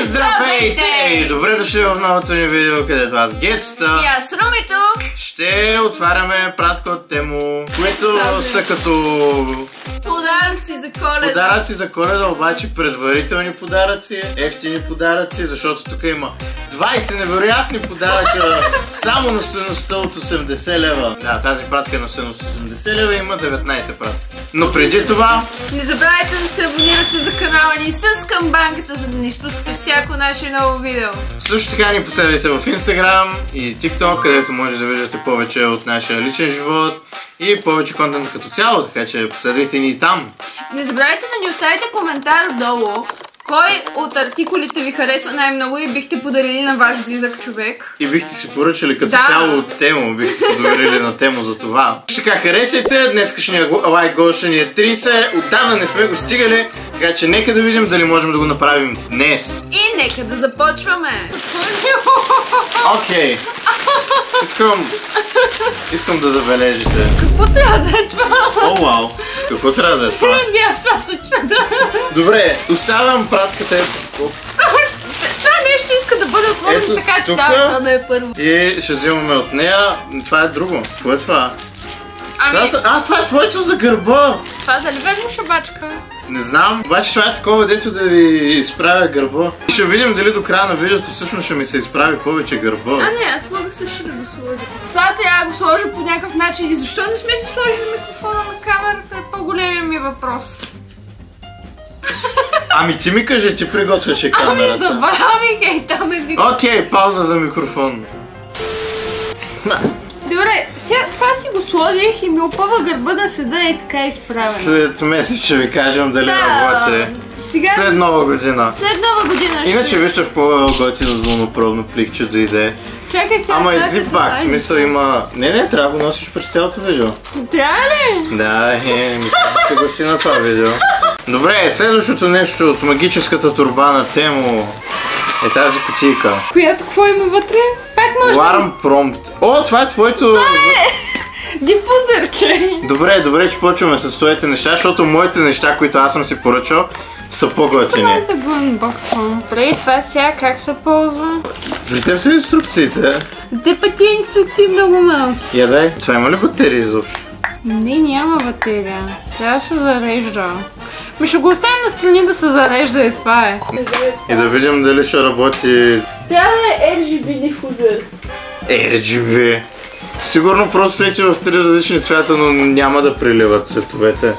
Здравейте! Добре дошли в новото ни видео, където аз Гетста и аз Румито ще отваряме пратка от Тему, които са като подаръци за Коледа. Подаръци за Коледа, обаче предварителни подаръци, ефтини подаръци, защото тук има 20 невероятни подаръка само на стойността от 80 лева. Да, тази пратка е на стойност 80 лева и има 19 пратки. Но преди това не забравяйте да се абонирате за канала ни с камбанката, за да не изпускате всяко наше ново видео. Също така ни последвайте в Instagram и TikTok, където може да виждате повече от нашия личен живот и повече контент като цяло, така че последвайте ни и там. Не забравяйте да ни оставите коментар долу. Кой от артикулите ви харесва най-много и бихте подарили на ваш близък човек? И бихте си поръчали като цяло от Тему, бихте се доверили на Тему за това. Така, харесайте, днескашния лайк гол ще ни е 30, отдавна не сме го стигали, така че нека да видим дали можем да го направим днес. И нека да започваме! Окей. Искам да забележите. Какво трябва да е това? О, вау! Какво трябва да е това? Аз това се чуда. Добре, оставям пратката. Това нещо иска да бъде отворено така, че това да е първо. И ще взимаме от нея. Това е друго. Какво е това? Това е твоето за гърба! Това дали ведно шабачка? Не знам, обаче това е такова, дето да ви изправя гърба. И ще видим дали до края на видеото всъщност ще ми се изправи повече гърба. Не, аз мога също да го сложа. Това трябва да го сложа по някакъв начин. И защо не сме си сложили микрофона на камерата е по-големия ми въпрос. Ами ти ми кажи, ти приготвяше камерата. Ами забравих, ей там е микрофон. Окей, пауза за микрофон. Добре, сега това си го сложих и ми опъва гърба да седа и така изправен. След месец ще ви кажем дали работи. След нова година. След нова година ще. Иначе вижте в по-готино долнопробно пликче дойде. Чакай сега. Ама е зипбак, смисъл има... Не, трябва да го носиш през цялото видео. Трябва ли? Да, ще го си на това видео. Добре, следващото нещо от магическата турба на Тему е тази кутийка. Която какво има вътре? Пак може Alarm Prompt. О, това е твоето... Това е дифузърче. Добре, че почваме с твоите неща, защото моите неща, които аз съм си поръчал, са по-готини. Искам аз да го анбоксвам. Преди това сега как се ползва? При теб са инструкциите. Те пък тия инструкции много малки. Ядай, това има ли батерия изобщо? Не, няма батерия. Трябва да се зарежда. Ще го оставим настрани да се зарежда и това е. И да видим дали ще работи... Трябва да е RGB дифузър. RGB. Сигурно просто свети в 3 различни цвята, но няма да приливат цветовете,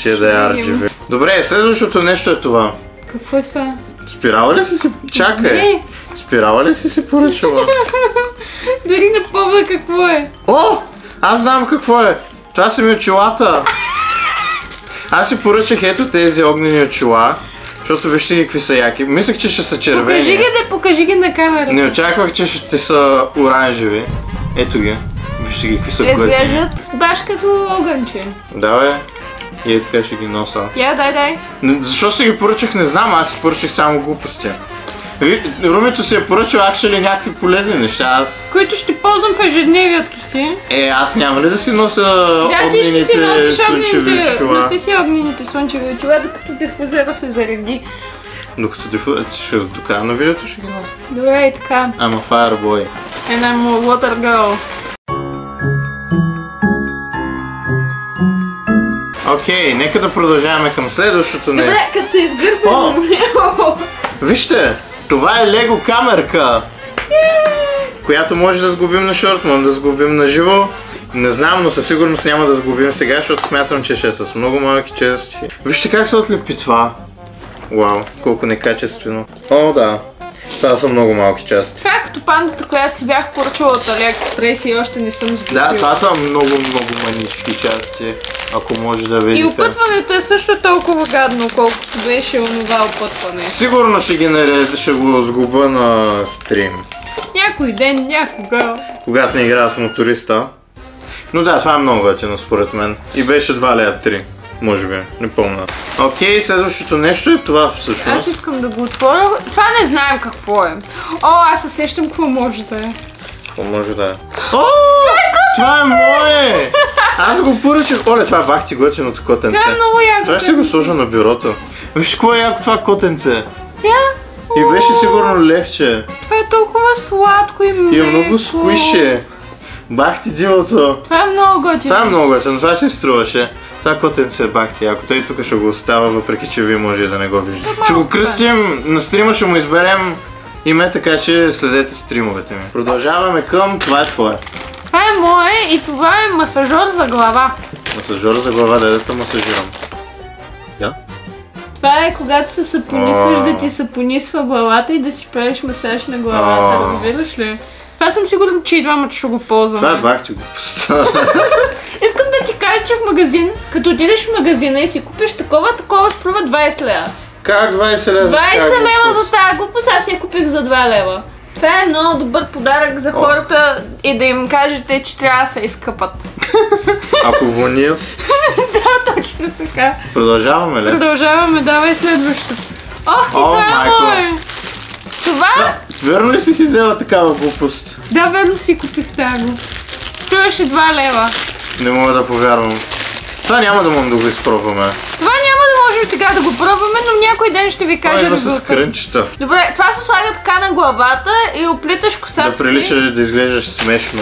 че да е RGB. Добре, следващото нещо е това. Какво е това? Спирала ли си? Чакай! Не. Спирала ли си поръчала? Дори не помня какво е. О! Аз знам какво е! Това са ми очилата! Аз си поръчах ето тези огнени очила, защото вижте какви са яки. Мислех, че ще са червени. Покажи ги на камерата. Не очаквах, че ще са оранжеви. Ето ги. Вижте ги какви са готини. Изглеждат баш като огънче. Да бе. И така ще ги носа. Дай. Защо си ги поръчах не знам, аз си поръчах само глупости. Румито си е поръчал actually някакви полезни неща, които ще ползвам в ежедневието си. Аз няма ли да си нося огнените слънчеви очила? Носи си огнените слънчеви очила, докато дифузера се зареди. Докато дифузера до края на видеото ще ги нося. Добре, и така. I'm a fireboy. And I'm a water girl. Окей, нека да продължаваме към следващото нещо. Добре, като се изгърбим. Вижте, това е Лего камерка, която може да сгубим на шорт, може да сгубим на живо. Не знам, но със сигурност няма да сгубим сега, защото смятам, че ще е с много малки части. Вижте как се отлепи това. Вау, колко некачествено. О, да. Това са много малки части. Това е като пандата, която си бях поръчала от AliExpress и още не съм сгубила. Да, това са много манички части, ако може да видите. И опътването е също толкова гадно, колкото беше онова опътване. Сигурно ще го сгуба на стрим. Някой ден, някога. Когато не играя с моториста. Но да, това е много готино според мен. И беше 2 лея 3. Може би, не помня. Окей, следващото нещо е това всъщност. Аз искам да го отворя. Това не знаем какво е. О, аз се сещам какво може да е. Какво може да е? О, това е мое! Аз го поръчах. Оле, това е бахти готиното котенце. Това е много яко. Това ще го сложа на бюрото. Виж какво е яко това котенце. И беше сигурно левче. Това е толкова сладко и меко. И е много сквиши. Бах ти дивото. Това е много готино. Това е много готино, това си струваше. Това котенце е бах ти, ако той тук ще го остава, въпреки че вие може да не го виждате. Ще го кръстим, на стрима ще му изберем име, така че следете стримовете ми. Продължаваме към това е твое. Това е мое и това е масажор за глава. Масажор за глава, да те масажирам. Да? Това е когато се съпонисваш да ти се понисва главата и да си правиш масаж на главата, разбираш ли? Това съм сигурна, че и двамата ще го ползваме. Това е бах ти глупостта. Искам да ти кажа, че в магазин, като отидеш в магазина и си купиш такова струва 20 лева. Как 20 лева? 20 лева за тази глупост, аз я купих за 2 лева. Това е много добър подарък за хората и да им кажете, че трябва да се изкъпат. Ако вонил. Да, точно така. Продължаваме ли? Продължаваме, давай следващото. Ох, и това е мое! Това? Да, верно ли си взела такава глупост? Да, верно си купих тази глупост. Струваше 2 лева. Не мога да повярвам. Това няма да можем да го изпробваме. Това няма да можем сега да го пробваме, но някой ден ще ви кажа да с крънчета. Добре, това се слага така на главата и оплиташ косата си. Да прилича да изглеждаш смешно.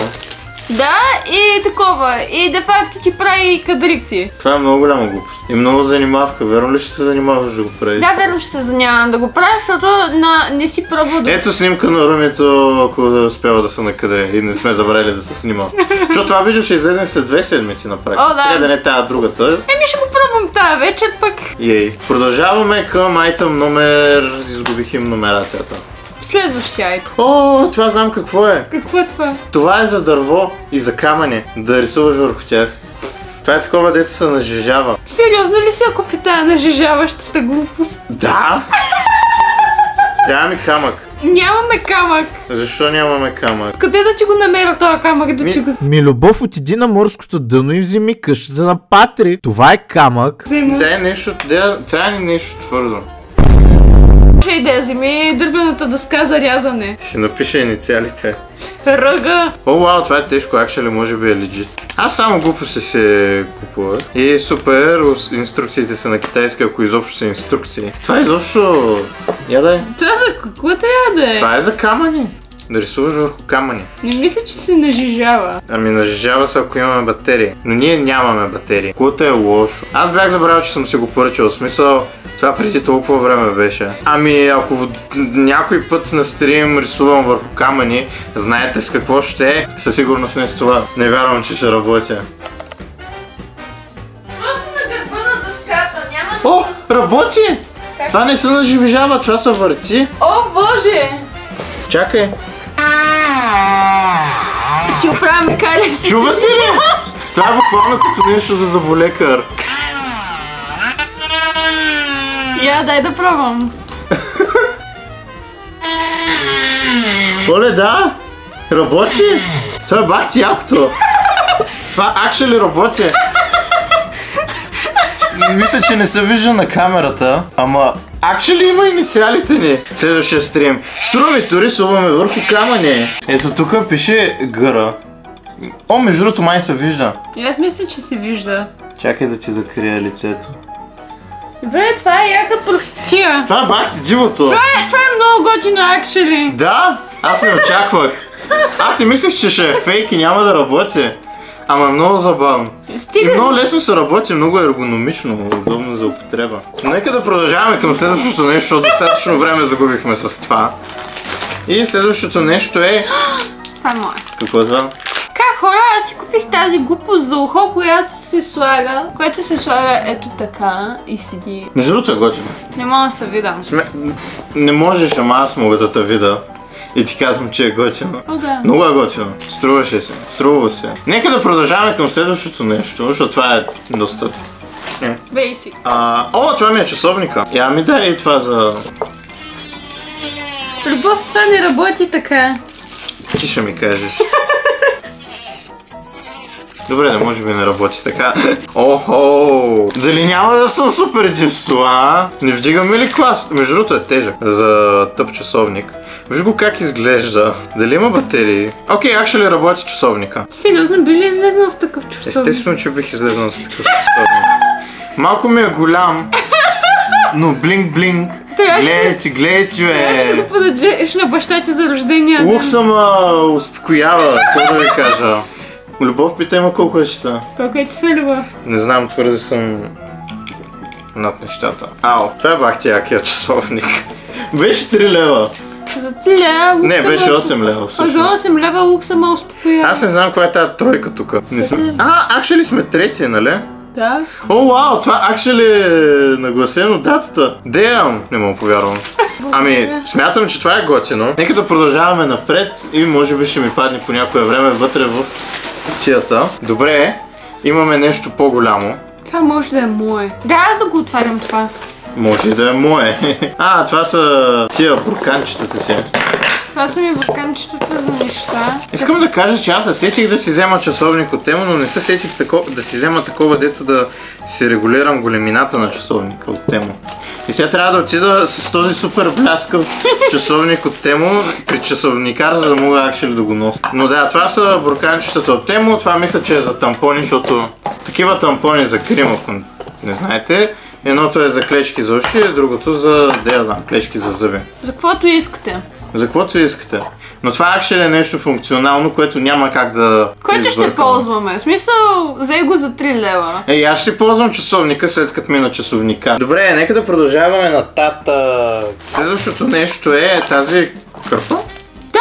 Да, и такова. И де факто ти прави кадрици. Това е много голяма глупост. И много занимавка. Верно ли ще се занимаваш да го правиш? Да, верно ще се занимавам да го правя, защото не си пробвал да... Ето снимка на румито, ако да успява да се накадре и не сме забравили да се снима. Защото това видео ще излезе след 2 седмици на практика. О, да. Трябва да не тая другата. Еми ще го пробвам тази вечер пък. Ей. Продължаваме към айтъм номер... Изгубих им номерацията. Следващия айтъм. О, това знам какво е. Какво е това? Това е за дърво и за камъни. Да рисуваш върху тях. Това е такова, дето се нажежава. Сериозно ли си я купи тази нажежаващата глупост? Да! Трябва ми камък. Нямаме камък. Защо нямаме камък? Къде да ти го намеря този камък да ти го... Ми любов, отиди на морското дъно и вземи къщата на Патрик. Това е камък. Взема. Нещо, трябва ни нещо твърдо. Ще идея, вземи дървената дъска за рязане. Ще напиша инициалите. Ръга. О, вау, това е тежко, акшали може би е легит. Аз само глупости се купува. И супер, инструкциите са на китайски, ако изобщо са инструкции. Това е изобщо... Ядай. Това за какво те яде? Това е за камъни. Да рисуваш върху камъни. Не мисля, че се нажижава. Ами нажижава се, ако имаме батерии. Но ние нямаме батерии. Което е лошо. Аз бях забравил, че съм си го поръчал. В смисъл, това преди толкова време беше. Ами ако някой път на стрим рисувам върху камъни, знаете с какво ще е? Със сигурност не с това. Не вярвам, че ще работя. Просто на гърба на дъската, няма... О, работи! Това не се наживижава, това се върти. О, боже! Чакай. Си оправяме каля си. Чувате ли? Това е буквално като нещо за заболекар. Я, дай да пробвам. Оле, да! Работи! Това е бах ти якото. Това actually работи. Мисля, че не се вижда на камерата, ама actually има инициалите ни. Следващия стрим. Струвито рисуваме върху камъни. Ето тук пише гъра. О, между другото май се вижда. Аз мисля, че се вижда. Чакай да ти закрия лицето. Добре, това е яка простия. Това е бах ти дивото. Това е много готино, actually. Да, аз не очаквах. Аз си мислех, че ще е фейк и няма да работи. Ама е много забавно. Стига. И много лесно се работи, много ергономично, удобно за употреба. Нека да продължаваме към следващото нещо, защото достатъчно време загубихме с това. И следващото нещо е... Това е мое. Какво е това? Как хора, аз си купих тази глупост за ухо, която се слага ето така и седи. Между другото е готино. Не мога да се видам. Не можеш, ама аз мога да те видя. И ти казвам, че е готино. О, да. Много е готино. Струваше се. Струва се. Нека да продължаваме към следващото нещо, защото това е доста... Basic. О, това ми е часовника. Я ми дай и това за... Любов, това не работи така. Ти ще ми кажеш. Добре, да може би не работи така. Охо! Дали няма да съм супер див с това? Не вдигаме ли клас? Между другото е тежък за тъп часовник. Виж го как изглежда. Дали има батерии? Окей, actually работи часовника. Сериозно, би ли излезнал с такъв часовник? Естествено, че бих излезнал с такъв часовник. Малко ми е голям. Но блинк-блинк. Трябваше Гледай, че да бе. го подадеш на баща ти за рождения ден. Лукса ма успокоява, какво да ви кажа. Любов пита има колко е часа. Колко е часа, Любов? Не знам, твърде съм над нещата. Ау, това е бахти якия часовник. Беше 3 лева. За 3 лева Лукса Не, беше ме 8 лева За всъщност. 8 лева Лукса ме успокоява. Аз не знам каква е тази тройка тук. Не съм... Actually сме трети, нали? Да. О, вау, това actually е нагласено датата. Damn, не мога повярвам. Ами, смятам, че това е готино. Нека да продължаваме напред и може би ще ми падне по някое време вътре в кутията. Добре, имаме нещо по-голямо. Това може да е мое. Да, аз да го отварям това. Може и да е мое. Това са тия бурканчетата ти. Това са ми бурканчетата за неща. Искам да кажа, че аз се сетих да си взема часовник от Темо, но не се сетих да си взема такова, дето да си регулирам големината на часовника от Темо. И сега трябва да отида с този супер бляскав часовник от Темо при часовникар, за да мога actually да го нося. Но да, това са бурканчетата от Темо, това мисля, че е за тампони, защото такива тампони за крим, ако не знаете. Едното е за клечки за уши, другото за, да я знам, клечки за зъби. За каквото искате. За каквото искате. Но това actually е нещо функционално, което няма как да Което ще избъркам. ползваме. В смисъл, взе го за 3 лева. Аз ще си ползвам часовника след като мина часовника. Добре, нека да продължаваме нататък. Следващото нещо е тази кърпа. Да,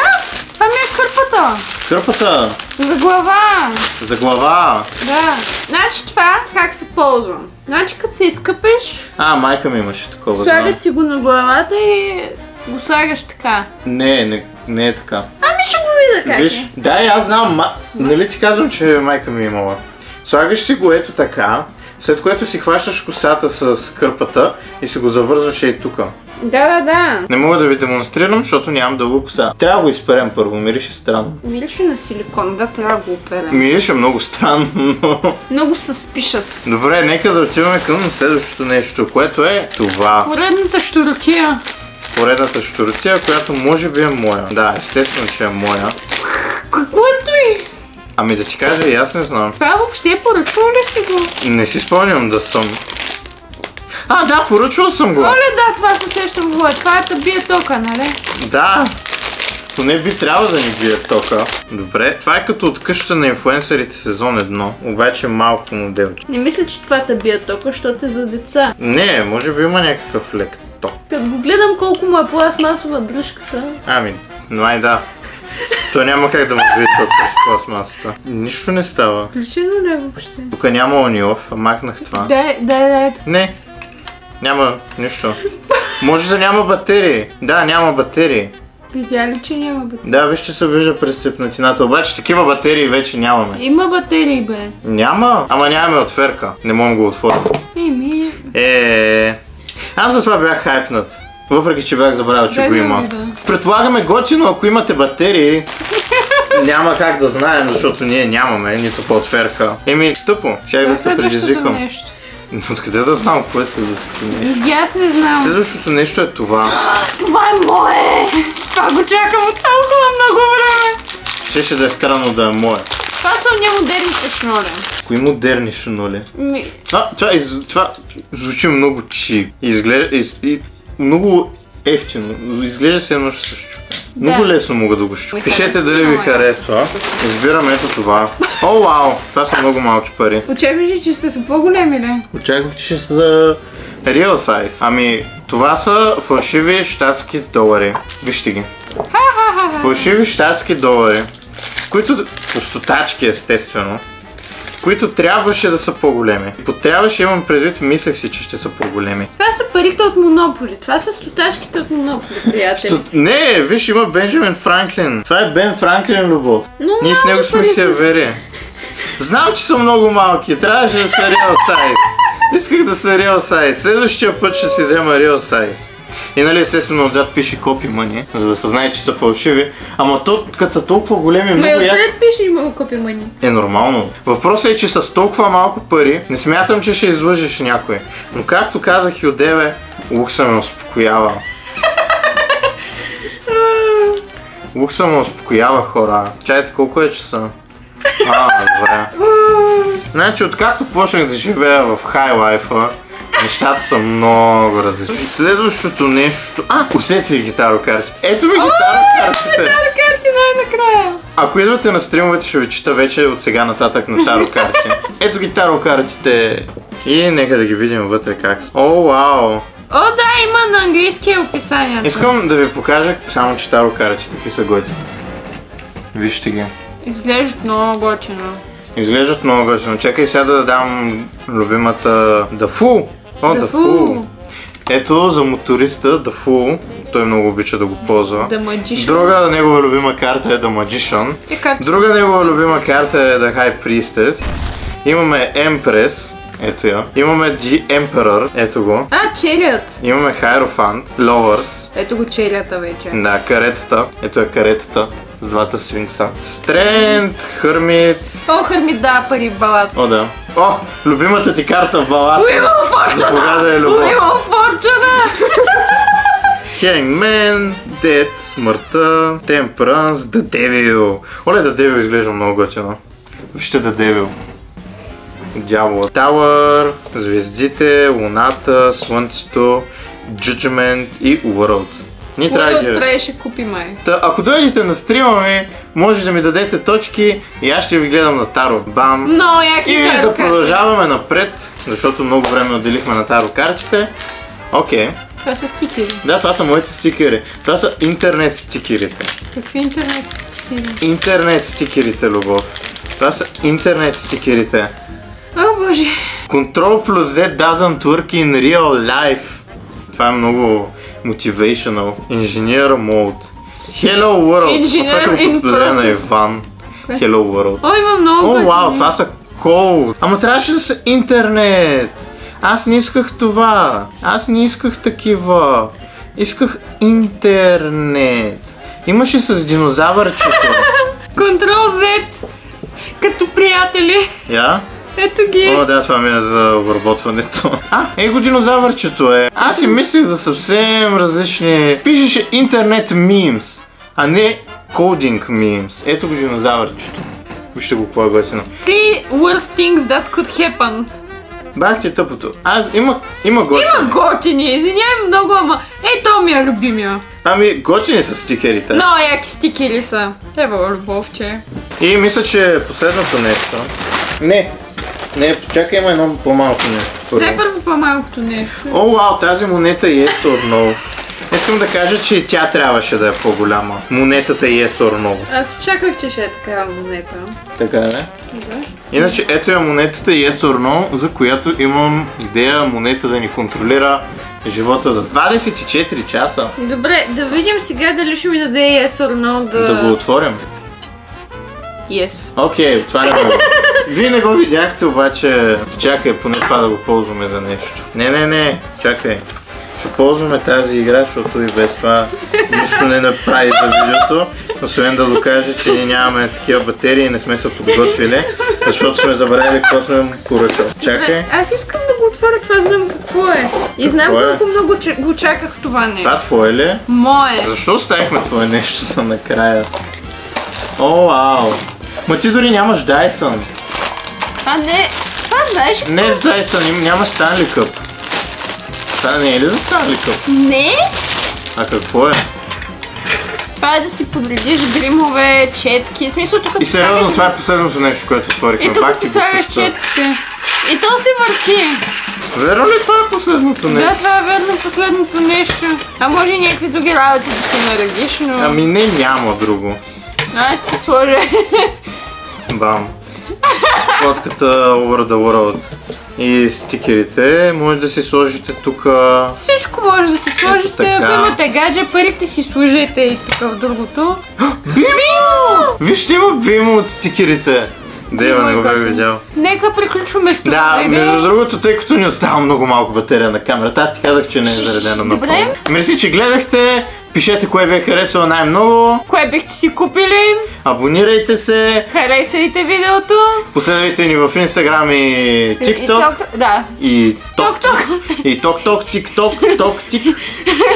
това ми е кърпата. Кърпата За глава. за глава. Да. Значи това как се ползва? Значи като се изкъпеш, Майка ми имаше такова. слагаш Знам. си го на главата и го слагаш така. Не е така. Ами ще го видя как Виж, е. да, и аз знам, нали ти казвам, че майка ми е имала. Слагаш си го ето така, след което си хващаш косата с кърпата и си го завързваш ей тука. Да. Не мога да ви демонстрирам, защото нямам дълга коса. Трябва да го изперем първо, мирише странно. Мирише на силикон, да, трябва да го оперем. Мирише много странно, но... Много съспишас. Добре, нека да отиваме към следващото нещо, което е това. Поредната щуротия. Поредната щуротия, която може би е моя. Да, естествено, че е моя. Каквото и. Ами да ти кажа, и аз не знам. Това въобще поръчвал ли си го? Не си спомням да съм. Да, поръчвал съм го. Оле, да, това се сещам го. Това е табия тока, нали? Да. Поне би трябвало да ни бие тока. Добре, това е като от къща на инфлуенсърите сезон 1, обаче малко моделче. Не мисля, че това табия тока, защото е за деца. Не, може би има някакъв лек ток. Като го гледам колко му е пластмасова дръжката. Но да. То няма как да му види ток през пластмасата. Нищо не става. Включено ли е въобще? Тук няма он-и-оф, махнах това. Да. Не, няма нищо. Може да няма батерии. Да, няма батерии. Видя ли, че няма батерии? Да, виж, че се вижда през цепнатината, обаче такива батерии вече нямаме. Има батерии, бе. Няма? Ама нямаме отверка. Не мога да го отворя. Аз затова бях хайпнат. Въпреки, че бях забравил, че го има. Предполагаме готино, ако имате батерии. Няма как да знаем, защото ние нямаме нито по отверка. Тъпо, щях да те предизвикам. Откъде да знам кое е следващото нещо? Аз не знам. Следващото нещо е това. Това е мое! Това го чакам от толкова много време. Щеше да е странно да е мое. Това са уния модерните шнури. Кои модерни шнури? Това звучи много чип. И много ефтино. Изглежда се едно ще се щупя. Много лесно мога да го щупя. Пишете дали ви харесва. Избирам ето това. О, вау! Това са много малки пари. Очакваш, че ще са по-големи ли? Очаквах, че ще са за real size. Това са фалшиви щатски долари. Вижте ги. Фалшиви щатски долари, които пустотачки естествено, които трябваше да са по-големи. Трябваше имам предвид, мислех си, че ще са по-големи. Това са парите от Монополи. Това са стотачките от Монополи, приятели. Не, виж, има Бенджамин Франклин. Това е Бен Франклин, Любов. Ние с него сме си вери. Знам, че са много малки. Трябваше да са real size. Исках да са real size. Следващия път ще си взема real size. И естествено отзад пише Copy Money, за да се знае, че са фалшиви. Ама като са толкова големи, много отред пише има Copy Money. Нормално. Въпросът е, че с толкова малко пари не смятам, че ще излъжеш някой. Но както казах и одеве, Лукса ме успокоява. Лукса ме успокоява, хора. Чайте колко е часа. Добре. Значи, откакто почнах да живея в хай лайфа, Нещата са много различни. Следващото нещо... усетих гитарокартите. Ето ми гитарокартите! Тарокарти най-накрая! Ако идвате на стримовете, ще ви чета вече от сега нататък на тарокарти. Ето ги тарокартите. И нека да ги видим вътре как са. О, вау! О, да, има на английски описанията. Искам да ви покажа само че тарокартите какви са готини. Вижте ги. Изглеждат много готино. Изглеждат много готино. Чакай сега да дам любимата The Fool. The Fool. Ето за моториста The Fool. Той много обича да го ползва. The Magician. Друга негова любима карта е The Magician. Друга негова любима карта е The High Priestess. Имаме Empress. Ето я. Имаме The Emperor. Ето го. Черят. Имаме Hierophant. Lovers. Ето го черята вече. Да, каретата. Ето е каретата с двата свинкса. Strength, Hermit. О, Хърмит дава пари в балата. О, да. О, любимата ти карта в балата. Уимал За кога Форчуна! да е любов. Уимал Форчуна! Hangman, Death, смъртта, Temperance, The Devil. Оле, The Devil изглежда много готино. Вижте The Devil. Дявола. Tower, звездите, луната, слънцето, Judgment и World. Ние трябва да ги... ще купи май. Ако дойдете на стрима ми, може да ми дадете точки и аз ще ви гледам на Таро. Бам! Но яки И да продължаваме напред, защото много време отделихме на Таро картите. Окей. Това са стикери. Да, това са моите стикери. Това са интернет стикерите. Какви интернет стикери? Интернет стикерите, любов. Това са интернет стикерите. О, боже. Control plus Z doesn't work in real life. Това е много motivational. Engineer mode. Hello world. Engineer Това ще го in подподаря на process. Иван. Hello world. О, има много О, готини. вау, това са код. Ама трябваше да са интернет. Аз не исках това. Аз не исках такива. Исках интернет. Имаше с динозавърчето. Control Z. Като приятели. Я? Ето ги. О, да, това ми е за обработването. Его динозавърчето е. Аз си мислех за съвсем различни... Пишеше интернет мимс, а не кодинг мимс. Ето го динозавърчето. Вижте го какво е готино. Three worst things that could happen. Бах ти тъпото. Има готини. Има готини, извинявай много, ама то ми е любимия. Ами, готини са стикерите. Много яки стикери са. Ева, любовче. И мисля, че последното нещо... Не, чакай, има едно по-малко нещо. Дай първо по-малкото нещо. О, вау, тази монета Yes or No. Искам да кажа, че тя трябваше да е по-голяма. Монетата Yes or No. Аз очаквах, че ще е такава монета. Така е? Да. Иначе ето е монетата Yes or No, за която имам идея монета да ни контролира живота за 24 часа. Добре, да видим сега дали ще ми даде yes or no Да го отворим. Yes. Окей, отваряме го. Вие не го видяхте, обаче чакай поне това да го ползваме за нещо. Не, чакай. Ще ползваме тази игра, защото и без това нищо не направи за видеото. Освен да докаже, че ние нямаме такива батерии и не сме се подготвили, защото сме забравили какво сме поръчали. Чакай. Аз искам да го отворя, това знам какво е. И знам колко много го чаках това нещо. Това твое ли? Мое. Защо оставихме твое нещо за накрая? О, вау! Ма ти дори нямаш Dyson. Това знаеш ли? Не Dyson, няма Stanley Cup. Това не е ли за Stanley Cup? Не. А какво е? Това е да си подредиш гримове, четки. В смисъл тук И сериозно, това е последното нещо, което отворихме. И тук си слагаш четките. И то се върти. Верно ли това е последното нещо? Да, това е верно последното нещо. А може и някакви други работи да си наредиш, но... Ами не, няма друго. Аз ще си сложа. Бам. Фотката Over the World. И стикерите, може да си сложите тук. Всичко може да си сложите, ако имате гадже, парите си сложите и тук в другото. Бимо! Вижте, има Бимо от стикерите. Дева, не го бях видял. Нека приключваме с това. Да, между другото, тъй като ни остава много малко батерия на камерата, аз ти казах, че не е заредена напълно. Мерси, че гледахте. Пишете кое ви е харесало най-много. Кое бихте си купили? Абонирайте се. Харесайте видеото. Последвайте ни в Instagram и TikTok. Да. И Ток-ток. И ток-ток, тик-ток, ток-тик.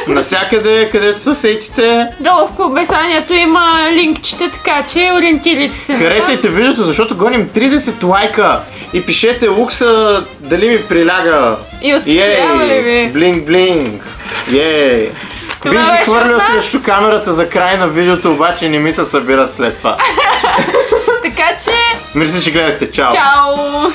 Насякъде, където са сетите. Долу в описанието има линкчета, така че ориентирайте се. Харесайте видеото, защото гоним 30 лайка. И пишете Лукса дали ми приляга. И успява ли ви? Блинк, блинк. Ей. Това Бих ги беше хвърлял от нас. срещу камерата за край на видеото, обаче не ми се събират след това. Така че... Мисля, че гледахте. Чао! Чао!